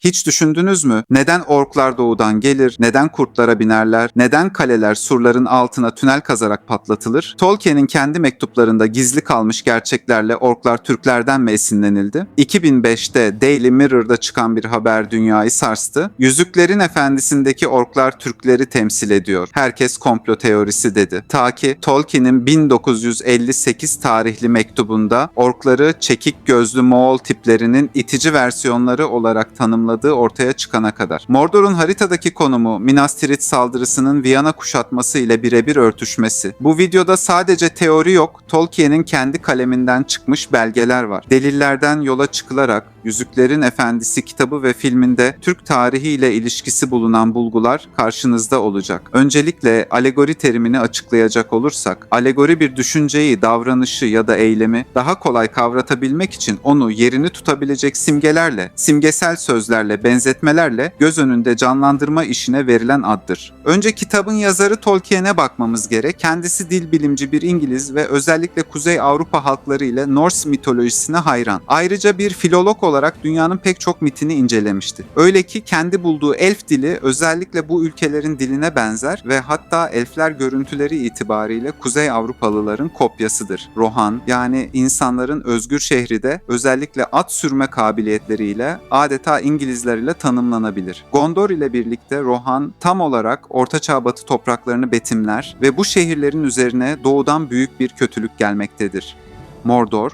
Hiç düşündünüz mü? Neden orklar doğudan gelir? Neden kurtlara binerler? Neden kaleler surların altına tünel kazarak patlatılır? Tolkien'in kendi mektuplarında gizli kalmış gerçeklerle orklar Türklerden mi esinlenildi? 2005'te Daily Mirror'da çıkan bir haber dünyayı sarstı. Yüzüklerin Efendisi'ndeki orklar Türkleri temsil ediyor. Herkes komplo teorisi dedi. Ta ki Tolkien'in 1958 tarihli mektubunda orkları çekik gözlü Moğol tiplerinin itici versiyonları olarak tanımladığı ortaya çıkana kadar. Mordor'un haritadaki konumu Minas Tirith saldırısının Viyana kuşatması ile birebir örtüşmesi. Bu videoda sadece teori yok, Tolkien'in kendi kaleminden çıkmış belgeler var. Delillerden yola çıkılarak Yüzüklerin Efendisi kitabı ve filminde Türk tarihi ile ilişkisi bulunan bulgular karşınızda olacak. Öncelikle alegori terimini açıklayacak olursak, alegori bir düşünceyi, davranışı ya da eylemi daha kolay kavratabilmek için onu yerini tutabilecek simgelerle, simgesel sözlerle, benzetmelerle göz önünde canlandırma işine verilen addır. Önce kitabın yazarı Tolkien'e bakmamız gerek. Kendisi dil bilimci bir İngiliz ve özellikle Kuzey Avrupa halkları ile Norse mitolojisine hayran. Ayrıca bir filolog olarak dünyanın pek çok mitini incelemişti. Öyle ki kendi bulduğu elf dili özellikle bu ülkelerin diline benzer ve hatta elfler görüntüleri itibariyle Kuzey Avrupalıların kopyasıdır. Rohan, yani insanların özgür şehri de özellikle at sürme kabiliyetleriyle adeta İngilizler ile tanımlanabilir. Gondor ile birlikte Rohan tam olarak Ortaçağ Batı topraklarını betimler ve bu şehirlerin üzerine doğudan büyük bir kötülük gelmektedir. Mordor,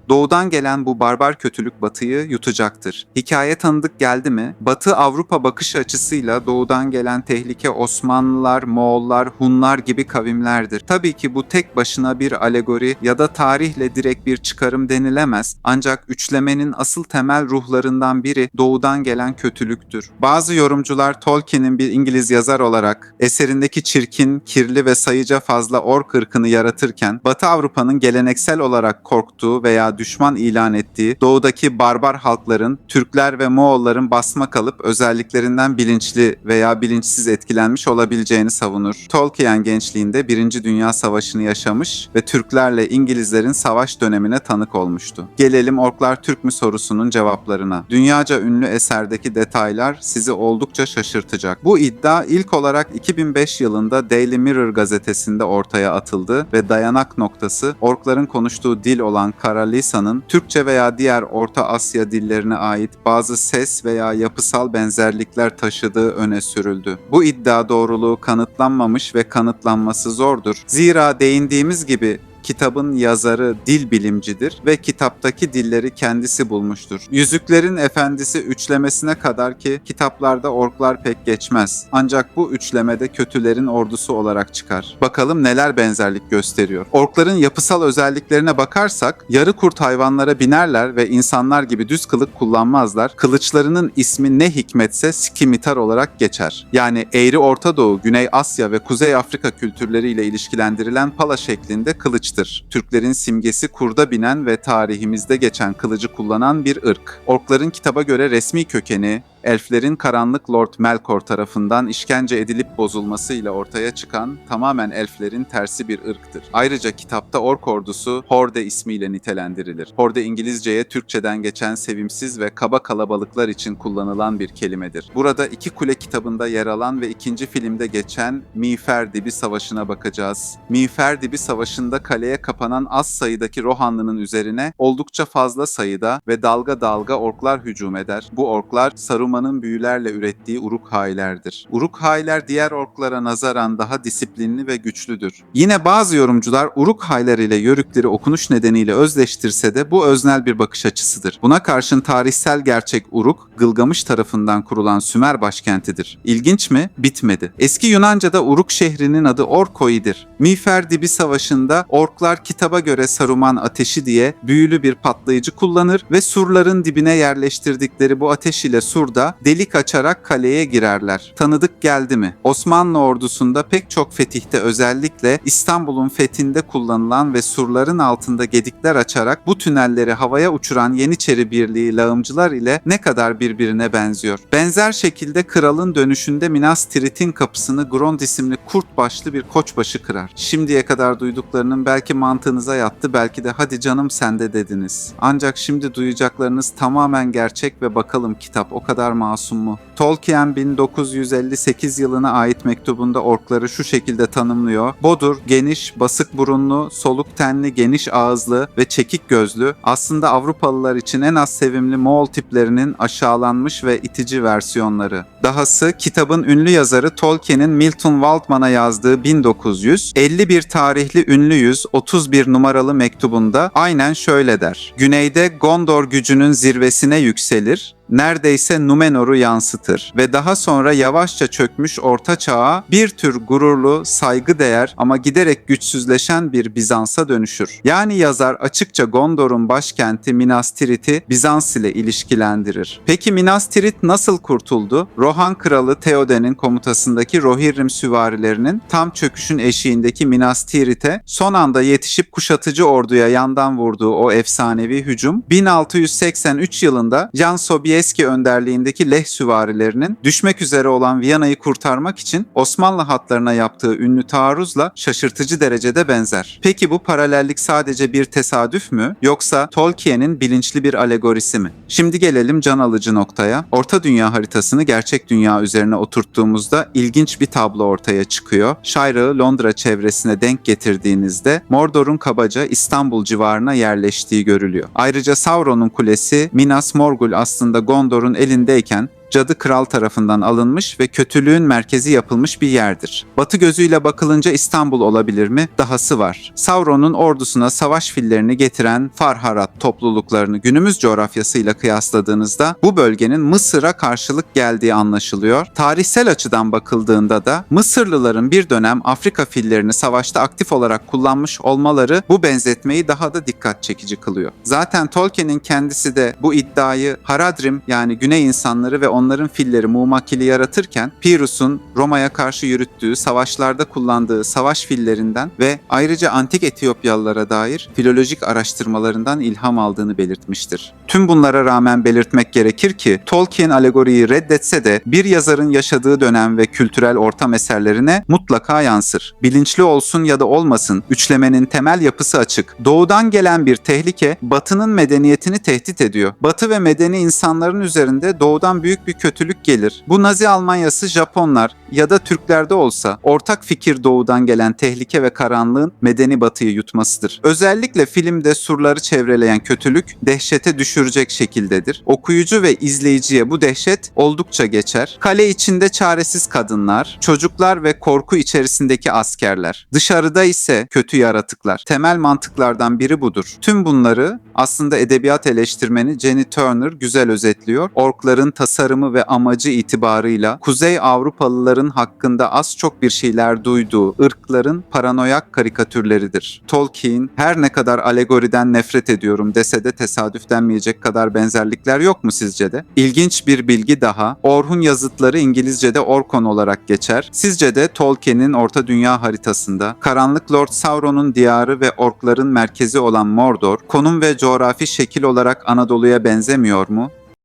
doğudan gelen bu barbar kötülük Batı'yı yutacaktır. Hikaye tanıdık geldi mi? Batı Avrupa bakış açısıyla doğudan gelen tehlike Osmanlılar, Moğollar, Hunlar gibi kavimlerdir. Tabii ki bu tek başına bir alegori ya da tarihle direkt bir çıkarım denilemez. Ancak üçlemenin asıl temel ruhlarından biri doğudan gelen kötülüktür. Bazı yorumcular Tolkien'in bir İngiliz yazar olarak eserindeki çirkin, kirli ve sayıca fazla ork ırkını yaratırken Batı Avrupa'nın geleneksel olarak korktuğu veya düşman ilan ettiği doğudaki barbar halkların Türkler ve Moğolların basma kalıp özelliklerinden bilinçli veya bilinçsiz etkilenmiş olabileceğini savunur. Tolkien gençliğinde 1. Dünya Savaşı'nı yaşamış ve Türklerle İngilizlerin savaş dönemine tanık olmuştu. Gelelim orklar Türk mü sorusunun cevaplarına. Dünyaca ünlü eserdeki detaylar sizi oldukça şaşırtacak. Bu iddia ilk olarak 2005 yılında Daily Mirror gazetesinde ortaya atıldı ve dayanak noktası orkların konuştuğu dil olan Karalisa'nın Türkçe veya diğer Orta Asya dillerine ait bazı ses veya yapısal benzerlikler taşıdığı öne sürüldü. Bu iddia doğruluğu kanıtlanmamış ve kanıtlanması zordur. Zira değindiğimiz gibi kitabın yazarı dil bilimcidir ve kitaptaki dilleri kendisi bulmuştur. Yüzüklerin Efendisi üçlemesine kadar ki kitaplarda orklar pek geçmez. Ancak bu üçlemede kötülerin ordusu olarak çıkar. Bakalım neler benzerlik gösteriyor. Orkların yapısal özelliklerine bakarsak yarı kurt hayvanlara binerler ve insanlar gibi düz kılık kullanmazlar. Kılıçlarının ismi ne hikmetse skimitar olarak geçer. Yani eğri Orta Doğu, Güney Asya ve Kuzey Afrika kültürleriyle ilişkilendirilen pala şeklinde kılıç. Türklerin simgesi kurda binen ve tarihimizde geçen kılıcı kullanan bir ırk. Orkların kitaba göre resmi kökeni, elflerin karanlık Lord Melkor tarafından işkence edilip bozulmasıyla ortaya çıkan tamamen elflerin tersi bir ırktır. Ayrıca kitapta ork ordusu Horde ismiyle nitelendirilir. Horde İngilizceye Türkçeden geçen sevimsiz ve kaba kalabalıklar için kullanılan bir kelimedir. Burada İki Kule kitabında yer alan ve ikinci filmde geçen Miğfer Dibi Savaşı'na bakacağız. Miğfer Dibi Savaşı'nda kaleye kapanan az sayıdaki Rohanlı'nın üzerine oldukça fazla sayıda ve dalga dalga orklar hücum eder. Bu orklar Saruman'ın büyülerle ürettiği Uruk-hailerdir. Uruk-hailer diğer orklara nazaran daha disiplinli ve güçlüdür. Yine bazı yorumcular Uruk-hailer ile Yörükleri okunuş nedeniyle özleştirse de bu öznel bir bakış açısıdır. Buna karşın tarihsel gerçek Uruk, Gılgamış tarafından kurulan Sümer başkentidir. İlginç mi? Bitmedi. Eski Yunanca'da Uruk şehrinin adı Orkoi'dir. Miğfer Dibi Savaşı'nda orklar kitaba göre Saruman ateşi diye büyülü bir patlayıcı kullanır ve surların dibine yerleştirdikleri bu ateş ile surda delik açarak kaleye girerler. Tanıdık geldi mi? Osmanlı ordusunda pek çok fetihte özellikle İstanbul'un fethinde kullanılan ve surların altında gedikler açarak bu tünelleri havaya uçuran Yeniçeri Birliği lağımcılar ile ne kadar birbirine benziyor. Benzer şekilde kralın dönüşünde Minas Tirith'in kapısını Grond isimli kurt başlı bir koçbaşı kırar. Şimdiye kadar duyduklarının belki mantığınıza yattı, belki de hadi canım sen de dediniz. Ancak şimdi duyacaklarınız tamamen gerçek ve bakalım kitap o kadar masum mu? Tolkien 1958 yılına ait mektubunda orkları şu şekilde tanımlıyor. Bodur, geniş, basık burunlu, soluk tenli, geniş ağızlı ve çekik gözlü, aslında Avrupalılar için en az sevimli Moğol tiplerinin aşağılanmış ve itici versiyonları. Dahası kitabın ünlü yazarı Tolkien'in Milton Waldman'a yazdığı 1951 tarihli ünlü 131 numaralı mektubunda aynen şöyle der. Güneyde Gondor gücünün zirvesine yükselir, neredeyse Numenor'u yansıtır ve daha sonra yavaşça çökmüş Orta Çağ'a bir tür gururlu, saygıdeğer ama giderek güçsüzleşen bir Bizans'a dönüşür. Yani yazar açıkça Gondor'un başkenti Minas Tirith'i Bizans ile ilişkilendirir. Peki Minas Tirith nasıl kurtuldu? Rohan kralı Theoden'in komutasındaki Rohirrim süvarilerinin tam çöküşün eşiğindeki Minas Tirith'e son anda yetişip kuşatıcı orduya yandan vurduğu o efsanevi hücum 1683 yılında Jan Sobieski önderliğindeki Leh süvarilerinin düşmek üzere olan Viyana'yı kurtarmak için Osmanlı hatlarına yaptığı ünlü taarruzla şaşırtıcı derecede benzer. Peki bu paralellik sadece bir tesadüf mü yoksa Tolkien'in bilinçli bir alegorisi mi? Şimdi gelelim can alıcı noktaya. Orta Dünya haritasını gerçek dünya üzerine oturttuğumuzda ilginç bir tablo ortaya çıkıyor. Shire Londra çevresine denk getirdiğinizde Mordor'un kabaca İstanbul civarına yerleştiği görülüyor. Ayrıca Sauron'un kulesi Minas Morgul aslında Gondor'un elindeyken Cadı Kral tarafından alınmış ve kötülüğün merkezi yapılmış bir yerdir. Batı gözüyle bakılınca İstanbul olabilir mi? Dahası var. Sauron'un ordusuna savaş fillerini getiren Farharat topluluklarını günümüz coğrafyasıyla kıyasladığınızda bu bölgenin Mısır'a karşılık geldiği anlaşılıyor. Tarihsel açıdan bakıldığında da Mısırlıların bir dönem Afrika fillerini savaşta aktif olarak kullanmış olmaları bu benzetmeyi daha da dikkat çekici kılıyor. Zaten Tolkien'in kendisi de bu iddiayı Haradrim yani Güney insanları ve onların filleri Mumakil'i yaratırken Pyrrhus'un Roma'ya karşı yürüttüğü savaşlarda kullandığı savaş fillerinden ve ayrıca antik Etiyopyalılara dair filolojik araştırmalarından ilham aldığını belirtmiştir. Tüm bunlara rağmen belirtmek gerekir ki Tolkien alegoriyi reddetse de bir yazarın yaşadığı dönem ve kültürel ortam eserlerine mutlaka yansır. Bilinçli olsun ya da olmasın üçlemenin temel yapısı açık. Doğudan gelen bir tehlike Batı'nın medeniyetini tehdit ediyor. Batı ve medeni insanların üzerinde doğudan büyük bir kötülük gelir. Bu Nazi Almanyası, Japonlar ya da Türklerde olsa ortak fikir doğudan gelen tehlike ve karanlığın medeni batıyı yutmasıdır. Özellikle filmde surları çevreleyen kötülük dehşete düşürecek şekildedir. Okuyucu ve izleyiciye bu dehşet oldukça geçer. Kale içinde çaresiz kadınlar, çocuklar ve korku içerisindeki askerler. Dışarıda ise kötü yaratıklar. Temel mantıklardan biri budur. Tüm bunları aslında edebiyat eleştirmeni Jenny Turner güzel özetliyor. Orkların tasarımı ve amacı itibarıyla Kuzey Avrupalıların hakkında az çok bir şeyler duyduğu ırkların paranoyak karikatürleridir. Tolkien her ne kadar alegoriden nefret ediyorum dese de tesadüf denmeyecek kadar benzerlikler yok mu sizce de? İlginç bir bilgi daha. Orhun yazıtları İngilizce'de Orkon olarak geçer. Sizce de Tolkien'in Orta Dünya haritasında Karanlık Lord Sauron'un diyarı ve orkların merkezi olan Mordor, konum ve coğrafi şekil olarak Anadolu'ya benzemiyor mu?